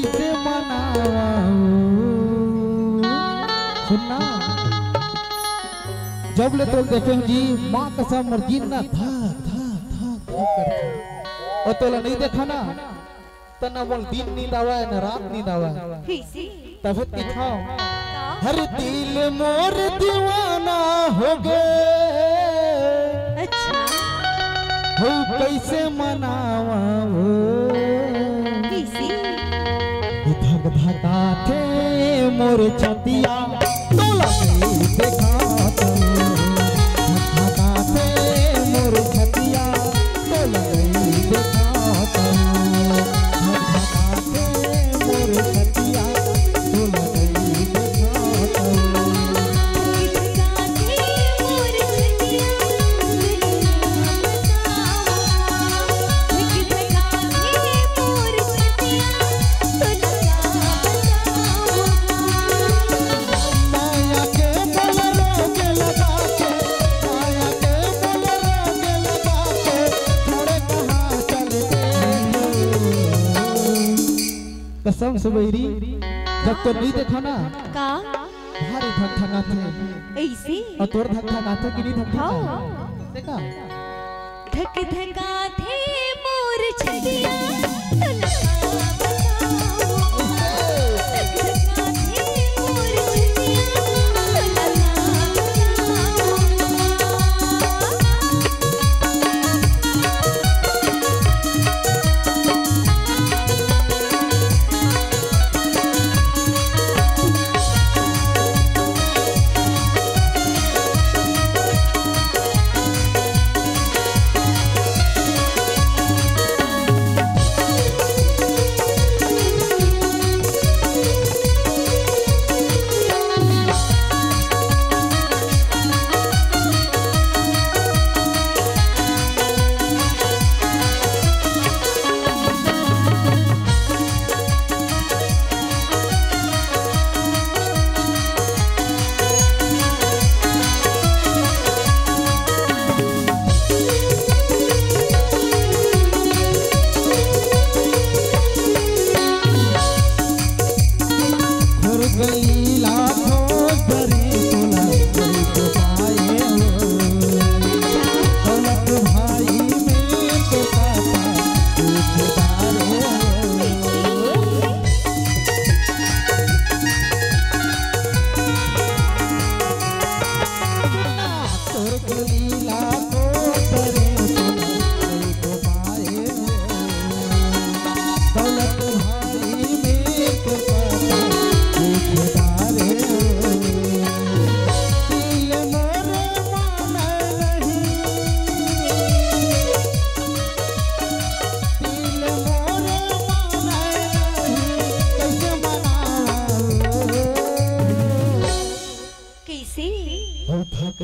कैसे मनावा सुनना जब ले तो देखे जी माँ कसम मर्जी ना था और तोला नहीं देखा ना तना मोल दिन नींद आवा है ना रात नींद आवा तब दिखाओ हर दिल मोर दीवाना हो गए अच्छा हो कैसे मनावा धक धका थे मोर छतिया तोला नहीं देखा धका थे मोर छतिया तोला नहीं देखा धका थे मोर छतिया तोला नहीं देखा कसम सवेरी जब तो नहीं देखा ना का भारी धक धका थे ऐसे और तोर धक धका थे कि नहीं धक धका देखा धक धका थे मोर छतिया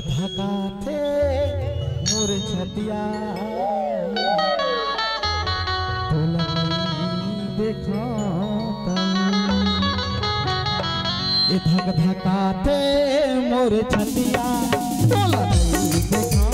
धका थे मोर छतिया तोला नहीं देखा ये धक धका थे मोर छतिया तोला नहीं देखा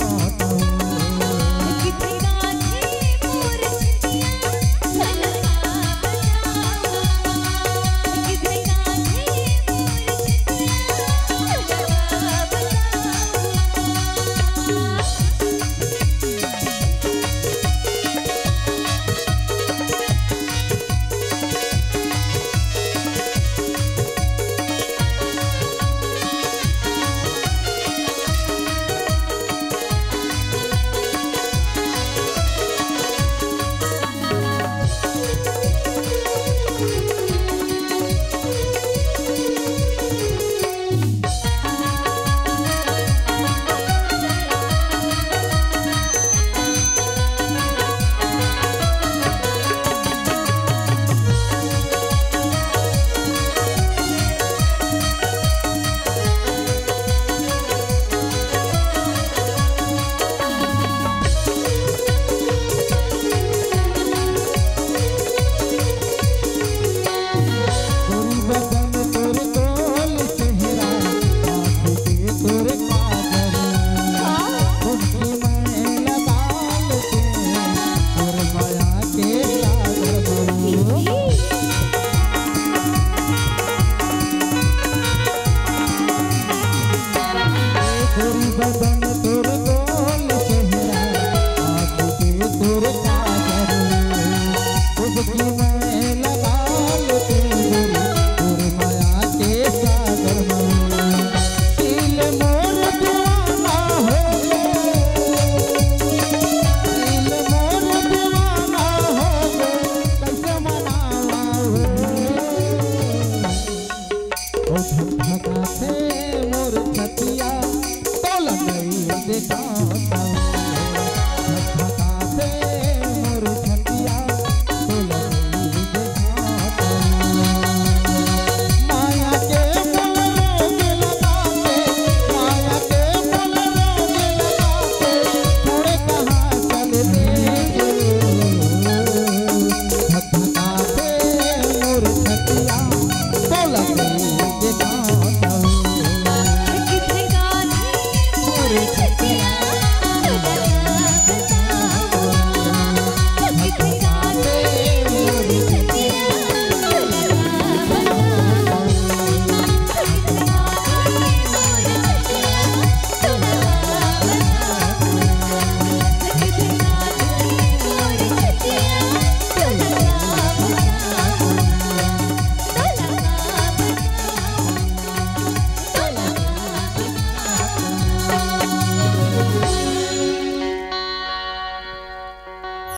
बन तोर गोल चेहरा आँख पे तोर काजल उसकी मैं लगा लेती तोर माया के सागर में दिल मोर दीवाना हो दिल मोर दीवाना हो कैसे मनावा ओ धका से मोर छतिया तोल नहीं देखा